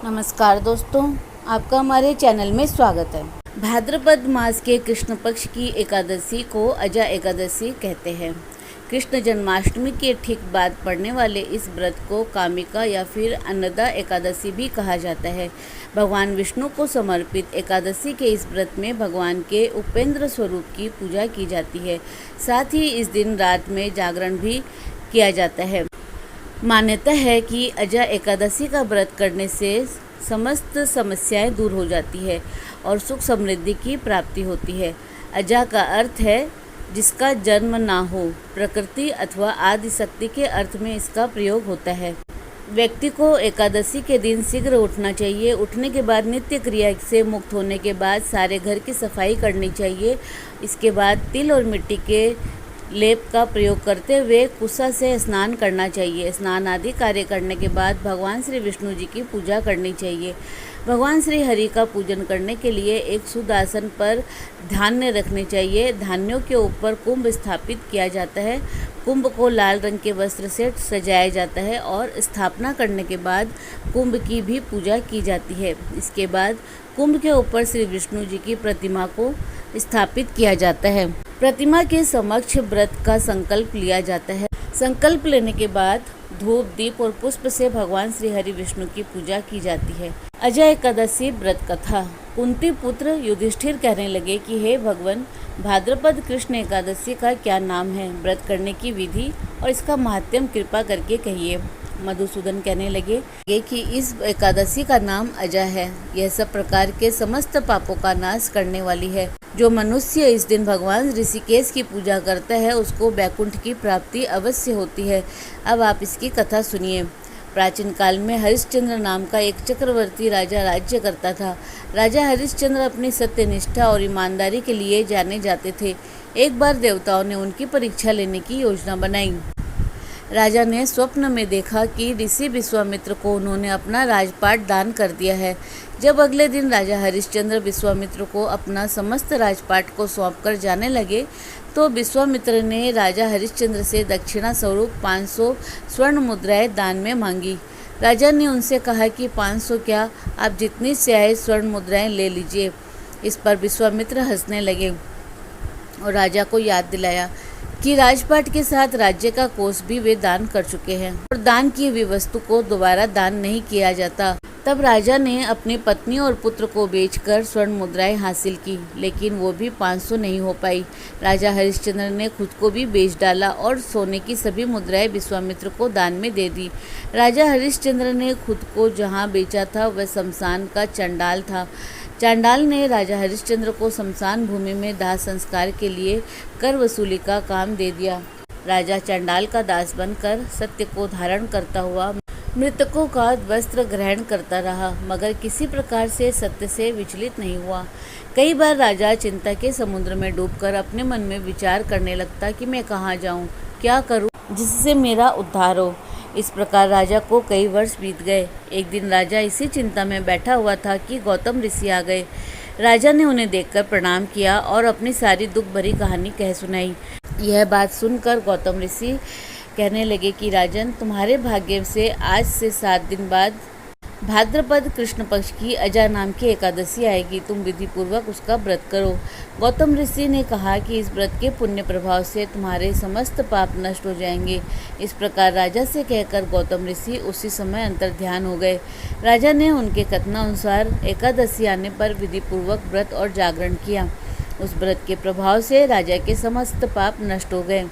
नमस्कार दोस्तों, आपका हमारे चैनल में स्वागत है। भाद्रपद मास के कृष्ण पक्ष की एकादशी को अजा एकादशी कहते हैं। कृष्ण जन्माष्टमी के ठीक बाद पड़ने वाले इस व्रत को कामिका या फिर अन्नदा एकादशी भी कहा जाता है। भगवान विष्णु को समर्पित एकादशी के इस व्रत में भगवान के उपेंद्र स्वरूप की पूजा की जाती है। साथ ही इस दिन रात में जागरण भी किया जाता है। मान्यता है कि अजा एकादशी का व्रत करने से समस्त समस्याएं दूर हो जाती है और सुख समृद्धि की प्राप्ति होती है। अजा का अर्थ है जिसका जन्म ना हो। प्रकृति अथवा आदि शक्ति के अर्थ में इसका प्रयोग होता है। व्यक्ति को एकादशी के दिन शीघ्र उठना चाहिए। उठने के बाद नित्य क्रिया से मुक्त होने के बाद सारे घर की सफाई करनी चाहिए। इसके बाद तिल और मिट्टी के लेप का प्रयोग करते हुए कुसा से स्नान करना चाहिए। स्नान आदि कार्य करने के बाद भगवान श्री विष्णु जी की पूजा करनी चाहिए। भगवान श्री हरि का पूजन करने के लिए एक शुद्ध आसन पर धान्य रखने चाहिए। धान्यों के ऊपर कुंभ स्थापित किया जाता है। कुंभ को लाल रंग के वस्त्र से सजाया जाता है और स्थापना करने के बाद कुंभ की भी पूजा की जाती है। इसके बाद कुंभ के ऊपर श्री विष्णु जी की प्रतिमा को स्थापित किया जाता है। प्रतिमा के समक्ष व्रत का संकल्प लिया जाता है। संकल्प लेने के बाद धूप, दीप और पुष्प से भगवान श्री हरि विष्णु की पूजा की जाती है। अजा एकादशी व्रत कथा। कुंती पुत्र युधिष्ठिर कहने लगे कि हे भगवान, भाद्रपद कृष्ण एकादशी का क्या नाम है? व्रत करने की विधि और इसका महात्म्य कृपा करके कहिए। मधुसूदन कहने लगे कि इस एकादशी का नाम अजा है। यह सब प्रकार के समस्त पापों का नाश करने वाली है। जो मनुष्य इस दिन भगवान ऋषिकेश की पूजा करता है उसको वैकुंठ की प्राप्ति अवश्य होती है। अब आप इसकी कथा सुनिए। प्राचीन काल में हरिश्चंद्र नाम का एक चक्रवर्ती राजा राज्य करता था। राजा हरिश्चंद्र अपनी सत्यनिष्ठा और ईमानदारी के लिए जाने जाते थे। एक बार देवताओं ने उनकी परीक्षा लेने की योजना बनाई। राजा ने स्वप्न में देखा कि ऋषि विश्वामित्र को उन्होंने अपना राजपाट दान कर दिया है। जब अगले दिन राजा हरिश्चंद्र विश्वामित्र को अपना समस्त राजपाट को सौंपकर जाने लगे तो विश्वामित्र ने राजा हरिश्चंद्र से दक्षिणा स्वरूप 500 स्वर्ण मुद्राएं दान में मांगी। राजा ने उनसे कहा कि 500 क्या, आप जितनी से आए स्वर्ण मुद्राएं ले लीजिए। इस पर विश्वामित्र हंसने लगे और राजा को याद दिलाया कि राजपाट के साथ राज्य का कोष भी वे दान कर चुके हैं और दान की हुई वस्तु को दोबारा दान नहीं किया जाता। तब राजा ने अपनी पत्नी और पुत्र को बेचकर स्वर्ण मुद्राएं हासिल की, लेकिन वो भी 500 नहीं हो पाई। राजा हरिश्चंद्र ने खुद को भी बेच डाला और सोने की सभी मुद्राएं विश्वामित्र को दान में दे दी। राजा हरिश्चंद्र ने खुद को जहाँ बेचा था वह शमशान का चंडाल था। चांडाल ने राजा हरिश्चंद्र को शमशान भूमि में दाह संस्कार के लिए कर वसूली का काम दे दिया। राजा चांडाल का दास बनकर सत्य को धारण करता हुआ मृतकों का वस्त्र ग्रहण करता रहा, मगर किसी प्रकार से सत्य से विचलित नहीं हुआ। कई बार राजा चिंता के समुद्र में डूबकर अपने मन में विचार करने लगता कि मैं कहाँ जाऊँ, क्या करूँ जिससे मेरा उद्धार हो। इस प्रकार राजा को कई वर्ष बीत गए। एक दिन राजा इसी चिंता में बैठा हुआ था कि गौतम ऋषि आ गए। राजा ने उन्हें देखकर प्रणाम किया और अपनी सारी दुख भरी कहानी कह सुनाई। यह बात सुनकर गौतम ऋषि कहने लगे कि राजन, तुम्हारे भाग्य से आज से 7 दिन बाद भाद्रपद कृष्ण पक्ष की अजा नाम की एकादशी आएगी। तुम विधि पूर्वक उसका व्रत करो। गौतम ऋषि ने कहा कि इस व्रत के पुण्य प्रभाव से तुम्हारे समस्त पाप नष्ट हो जाएंगे। इस प्रकार राजा से कहकर गौतम ऋषि उसी समय अंतर्ध्यान हो गए। राजा ने उनके कथनानुसार एकादशी आने पर विधि पूर्वक व्रत और जागरण किया। उस व्रत के प्रभाव से राजा के समस्त पाप नष्ट हो गए।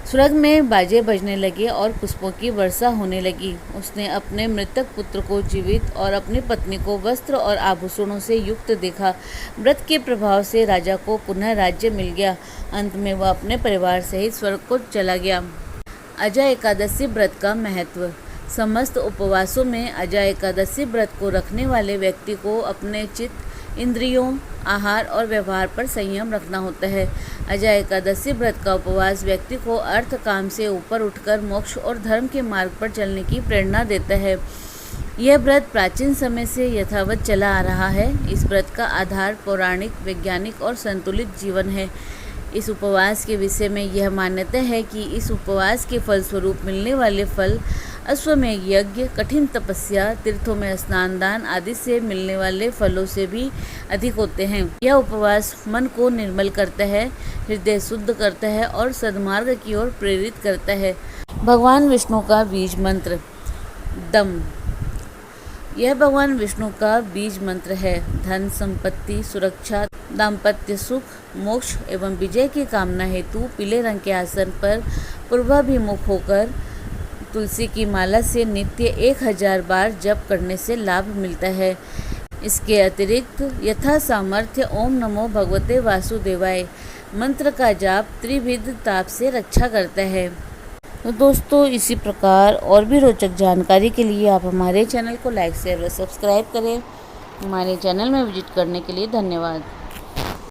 स्वर्ग में बाजे बजने लगे और पुष्पों की वर्षा होने लगी। उसने अपने मृतक पुत्र को जीवित और अपनी पत्नी को वस्त्र और आभूषणों से युक्त देखा। व्रत के प्रभाव से राजा को पुनः राज्य मिल गया। अंत में वह अपने परिवार सहित स्वर्ग को चला गया। अजा एकादशी व्रत का महत्व। समस्त उपवासों में अजा एकादशी व्रत को रखने वाले व्यक्ति को अपने चित्त, इंद्रियों, आहार और व्यवहार पर संयम रखना होता है। अजा एकादशी व्रत का उपवास व्यक्ति को अर्थ काम से ऊपर उठकर मोक्ष और धर्म के मार्ग पर चलने की प्रेरणा देता है। यह व्रत प्राचीन समय से यथावत चला आ रहा है। इस व्रत का आधार पौराणिक, वैज्ञानिक और संतुलित जीवन है। इस उपवास के विषय में यह मान्यता है कि इस उपवास के फलस्वरूप मिलने वाले फल अश्वमेध यज्ञ, कठिन तपस्या, तीर्थों में स्नान दान आदि से मिलने वाले फलों से भी अधिक होते हैं। यह उपवास मन को निर्मल करता है, हृदय शुद्ध करता है और सद्मार्ग की ओर प्रेरित करता है। भगवान विष्णु का बीज मंत्र दम। यह भगवान विष्णु का बीज मंत्र है। धन संपत्ति, सुरक्षा, दाम्पत्य सुख, मोक्ष एवं विजय की कामना हेतु पीले रंग के आसन पर पूर्वाभिमुख होकर तुलसी की माला से नित्य 1000 बार जप करने से लाभ मिलता है। इसके अतिरिक्त यथा सामर्थ्य ओम नमो भगवते वासुदेवाय मंत्र का जाप त्रिविध ताप से रक्षा करता है। तो दोस्तों, इसी प्रकार और भी रोचक जानकारी के लिए आप हमारे चैनल को लाइक शेयर व सब्सक्राइब करें। हमारे चैनल में विजिट करने के लिए धन्यवाद।